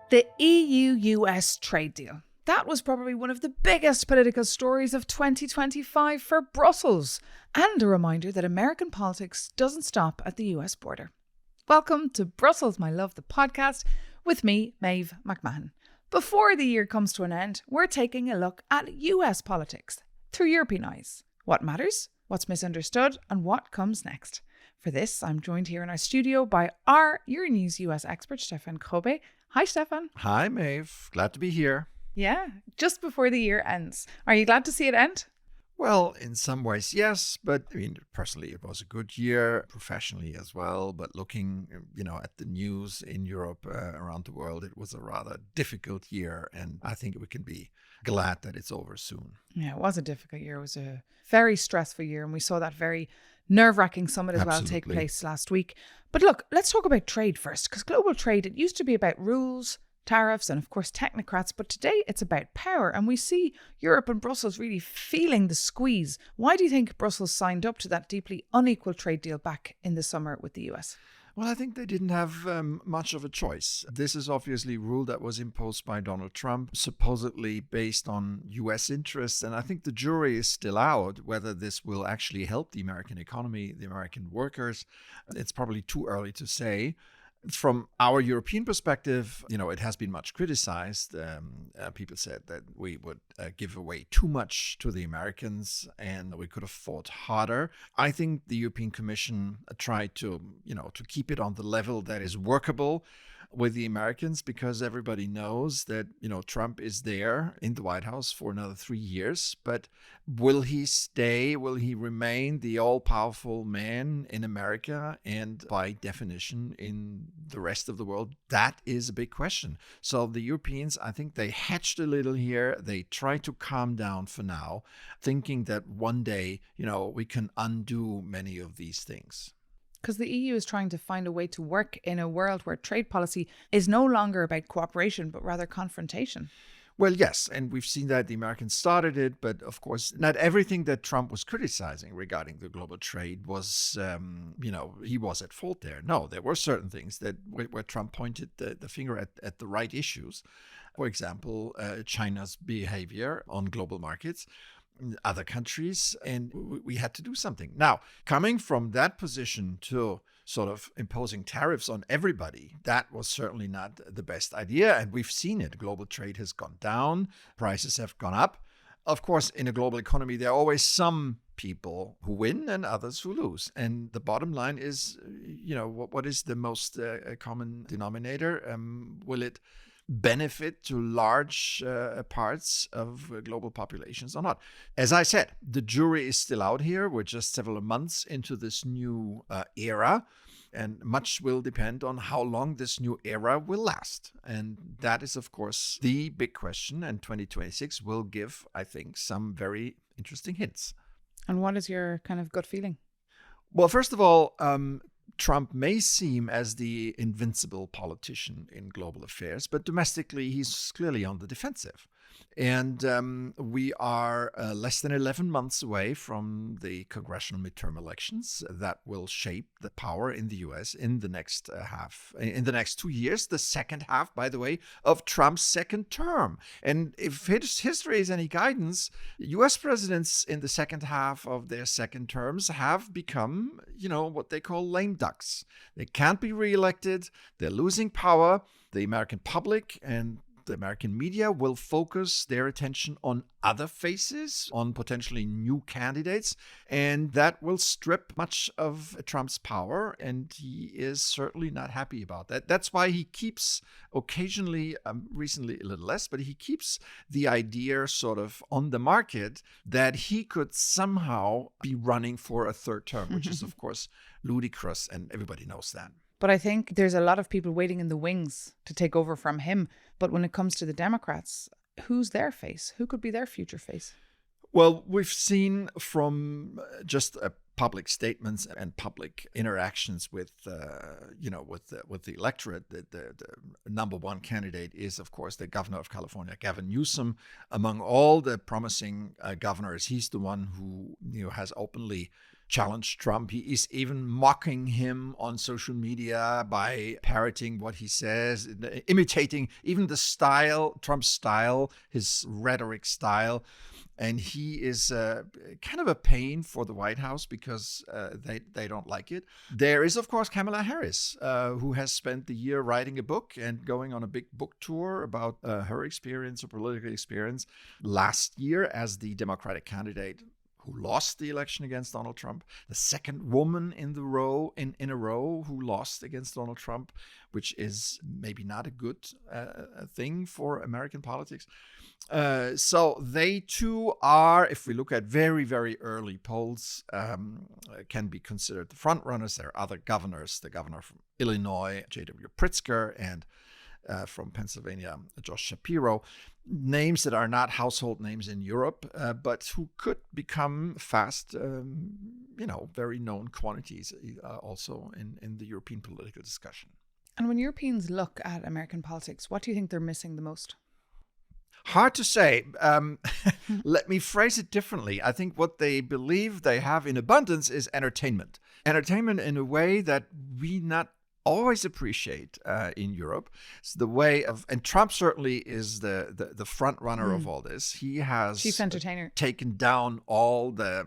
The EU-US trade deal. That was probably one of the biggest political stories of 2025 for Brussels, and a reminder that American politics doesn't stop at the US border. Welcome to Brussels, My Love, the podcast, with me, Maeve McMahon. Before the year comes to an end, we're taking a look at US politics through European eyes. What matters, what's misunderstood, and what comes next. For this, I'm joined here in our studio by our Euronews US expert, Stefan Grobe. Hi, Stefan. Hi, Maeve. Glad to be here. Yeah, just before the year ends. Are you glad to see it end? Well, in some ways, yes. But personally, it was a good year, professionally as well. But looking, at the news in Europe, around the world, it was a rather difficult year. And I think we can be glad that it's over soon. Yeah, it was a difficult year. It was a very stressful year. And we saw that very nerve-wracking summit as well take place last week. But look, let's talk about trade first, because global trade, it used to be about rules, tariffs, and of course technocrats, but today it's about power, and we see Europe and Brussels really feeling the squeeze. Why do you think Brussels signed up to that deeply unequal trade deal back in the summer with the US? Well, I think they didn't have much of a choice. This is obviously a rule that was imposed by Donald Trump, supposedly based on U.S. interests. And I think the jury is still out whether this will actually help the American economy, the American workers. It's probably too early to say. From our European perspective, it has been much criticized. People said that we would give away too much to the Americans and we could have fought harder. I think the European Commission tried to keep it on the level that is workable with the Americans, because everybody knows that, Trump is there in the White House for another 3 years. But will he stay? Will he remain the all-powerful man in America and by definition in the rest of the world? That is a big question. So the Europeans, I think they hatched a little here. They try to calm down for now, thinking that one day, we can undo many of these things. Because the EU is trying to find a way to work in a world where trade policy is no longer about cooperation, but rather confrontation. Well, yes, and we've seen that the Americans started it, but of course, not everything that Trump was criticizing regarding the global trade was, he was at fault there. No, there were certain things that where Trump pointed the finger at the right issues. For example, China's behavior on global markets, other countries, and we had to do something. Now, coming from that position to sort of imposing tariffs on everybody, that was certainly not the best idea. And we've seen it. Global trade has gone down. Prices have gone up. Of course, in a global economy, there are always some people who win and others who lose. And the bottom line is, what is the most common denominator? Will it benefit to large parts of global populations or not? As I said, the jury is still out here. We're just several months into this new era, and much will depend on how long this new era will last. And that is, of course, the big question. And 2026 will give, I think, some very interesting hints. And what is your kind of gut feeling? Well, first of all, Trump may seem as the invincible politician in global affairs, but domestically, he's clearly on the defensive. And we are less than 11 months away from the congressional midterm elections that will shape the power in the U.S. in the next in the next 2 years, the second half, by the way, of Trump's second term. And if history is any guidance, U.S. presidents in the second half of their second terms have become, what they call lame ducks. They can't be reelected. They're losing power. The American public and the American media will focus their attention on other faces, on potentially new candidates, and that will strip much of Trump's power, and he is certainly not happy about that. That's why he keeps occasionally, recently a little less, but he keeps the idea sort of on the market that he could somehow be running for a third term, which is, of course, ludicrous, and everybody knows that. But I think there's a lot of people waiting in the wings to take over from him. But when it comes to the Democrats, who's their face? Who could be their future face? Well, we've seen from just public statements and public interactions with the electorate that the number one candidate is, of course, the governor of California, Gavin Newsom. Among all the promising governors, he's the one who has openly challenged Trump. He is even mocking him on social media by parroting what he says, imitating even the style, Trump's style, his rhetoric style. And he is kind of a pain for the White House because they don't like it. There is, of course, Kamala Harris, who has spent the year writing a book and going on a big book tour about her experience, her political experience last year as the Democratic candidate who lost the election against Donald Trump, the second woman in a row who lost against Donald Trump, which is maybe not a good thing for American politics. So they too are, if we look at very, very early polls, can be considered the front runners. There are other governors, the governor from Illinois, J.W. Pritzker, and from Pennsylvania, Josh Shapiro, names that are not household names in Europe, but who could become fast, very known quantities also in the European political discussion. And when Europeans look at American politics, what do you think they're missing the most? Hard to say. Let me phrase it differently. I think what they believe they have in abundance is entertainment. Entertainment in a way that we not always appreciate in Europe. It's the way of, and Trump certainly is the front runner of all this. He has chief entertainer, taken down all the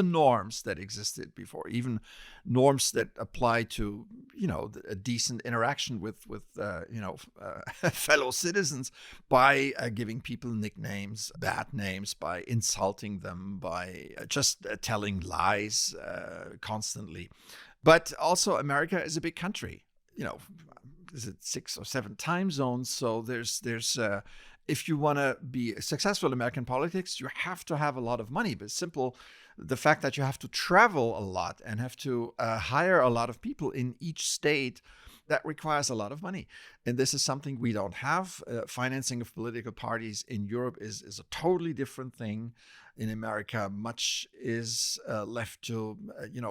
norms that existed before, even norms that apply to a decent interaction with fellow citizens, by giving people nicknames, bad names, by insulting them, by just telling lies constantly. But also, America is a big country. Is it 6 or 7 time zones? So there's if you want to be successful in American politics, you have to have a lot of money. But the fact that you have to travel a lot and have to hire a lot of people in each state, that requires a lot of money. And this is something we don't have. Financing of political parties in Europe is a totally different thing. In America, much is left to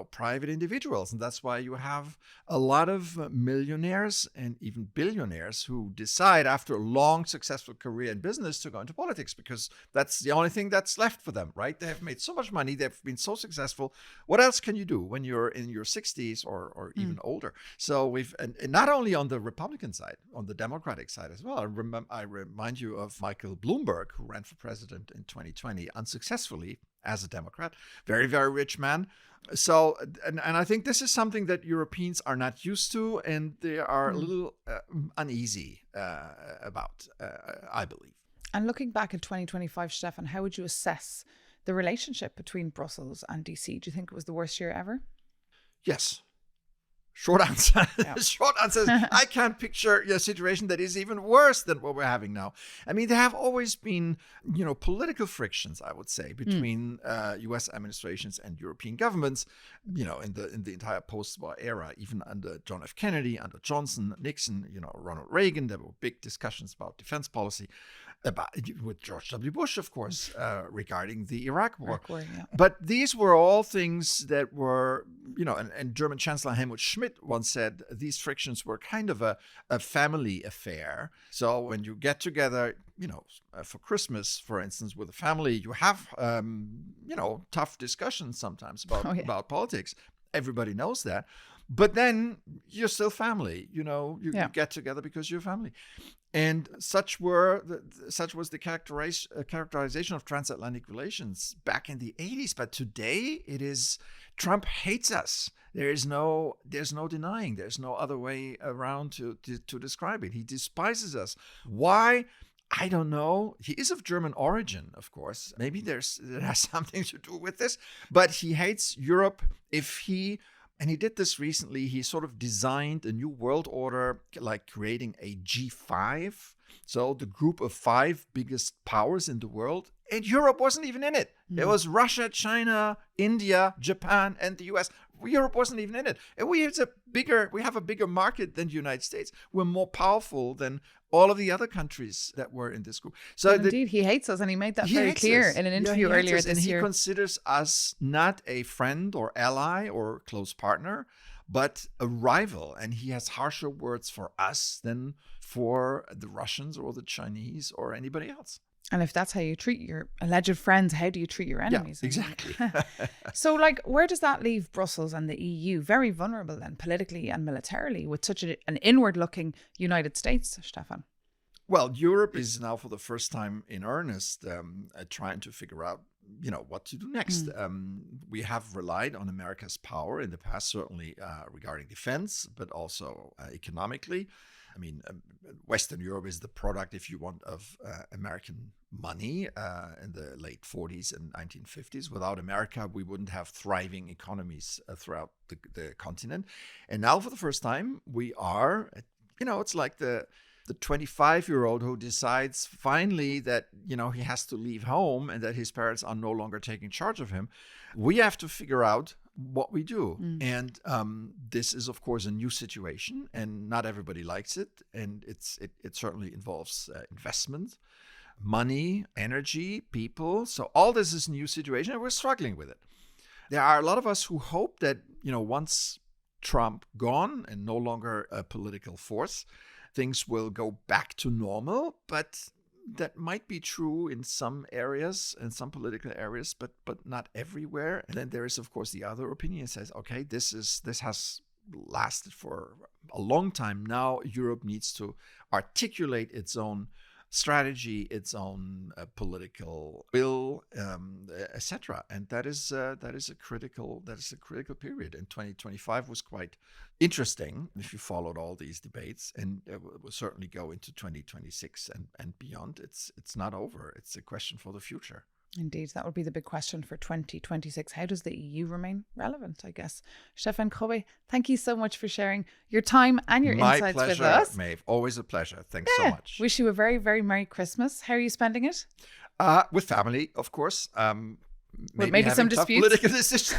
private individuals, and that's why you have a lot of millionaires and even billionaires who decide after a long, successful career in business to go into politics, because that's the only thing that's left for them, right? They have made so much money, they've been so successful. What else can you do when you're in your 60s or even older? So and not only on the Republican side, on the Democratic side as well. I remind you of Michael Bloomberg, who ran for president in 2020 unsuccessfully as a Democrat, very, very rich man. So, and I think this is something that Europeans are not used to, and they are a little uneasy about, I believe. And looking back at 2025, Stefan, how would you assess the relationship between Brussels and DC? Do you think it was the worst year ever? Yes. Short answer. Yeah. Short answer is I can't picture a situation that is even worse than what we're having now. I mean, there have always been, political frictions, I would say, between U.S. administrations and European governments, in the entire post-war era, even under John F. Kennedy, under Johnson, Nixon, Ronald Reagan. There were big discussions about defense policy, with George W. Bush, of course, regarding the Iraq War. Yeah. But these were all things that were, and German Chancellor Helmut Schmidt once said these frictions were kind of a family affair. So when you get together, for Christmas, for instance, with a family, you have, tough discussions sometimes about politics. Everybody knows that. But then you're still family, you get together because you're family. And such was the characterization of transatlantic relations back in the 80s. But today it is, Trump hates us. There's no denying. There's no other way around to describe it. He despises us. Why? I don't know. He is of German origin, of course. Maybe it has something to do with this. But he hates Europe. And he did this recently. He sort of designed a new world order, like creating a G5. So the group of 5 biggest powers in the world. And Europe wasn't even in it. It was Russia, China, India, Japan, and the US. Europe wasn't even in it. And we have a bigger market than the United States. We're more powerful than all of the other countries that were in this group. So indeed, he hates us, and he made that very clear in an interview earlier this year. And he considers us not a friend or ally or close partner, but a rival. And he has harsher words for us than for the Russians or the Chinese or anybody else. And if that's how you treat your alleged friends, how do you treat your enemies? Yeah, exactly. So, like, where does that leave Brussels and the EU? Very vulnerable then, politically and militarily, with such an inward-looking United States, Stefan. Well, Europe is now for the first time in earnest trying to figure out, what to do next. We have relied on America's power in the past, certainly regarding defense, but also economically. I mean, Western Europe is the product, if you want, of American money in the late 40s and 1950s. Without America, we wouldn't have thriving economies throughout the continent. And now, for the first time, we are, it's like the 25-year-old who decides finally that, he has to leave home and that his parents are no longer taking charge of him. We have to figure out what we do. And this is, of course, a new situation, and not everybody likes it. And it certainly involves investment, money, energy, people. So all this is a new situation, and we're struggling with it. There are a lot of us who hope that, once Trump gone and no longer a political force, things will go back to normal, but that might be true in some areas, in some political areas, but not everywhere. And then there is, of course, the other opinion that says, okay, this has lasted for a long time. Now Europe needs to articulate its own strategy, its own political will, etc. And that is a critical period. And 2025 was quite interesting if you followed all these debates, and it will certainly go into 2026 and beyond. It's not over. It's a question for the future. Indeed, that would be the big question for 2026. How does the EU remain relevant, I guess? Stefan Grobe, thank you so much for sharing your time and your insights with us. My pleasure, Maeve. Always a pleasure. Thanks so much. Wish you a very, very Merry Christmas. How are you spending it? With family, of course. Maybe some disputes. Political decisions.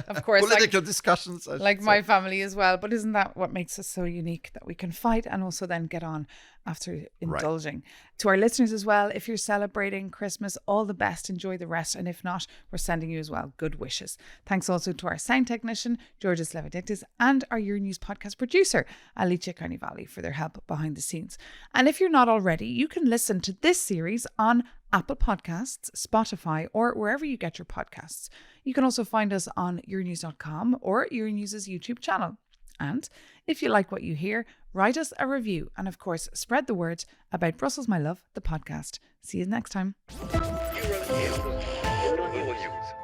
Of course. Political discussions. Like my family as well. But isn't that what makes us so unique, that we can fight and also then get on after indulging? Right. To our listeners as well, if you're celebrating Christmas, all the best. Enjoy the rest. And if not, we're sending you as well good wishes. Thanks also to our sound technician, Georges Levidictis, and our Euronews podcast producer, Alicia Carnivali, for their help behind the scenes. And if you're not already, you can listen to this series on Apple Podcasts, Spotify, or wherever you get your podcasts. You can also find us on Euronews.com or Euronews' YouTube channel. And if you like what you hear, write us a review. And of course, spread the word about Brussels, My Love, the podcast. See you next time. Euronews.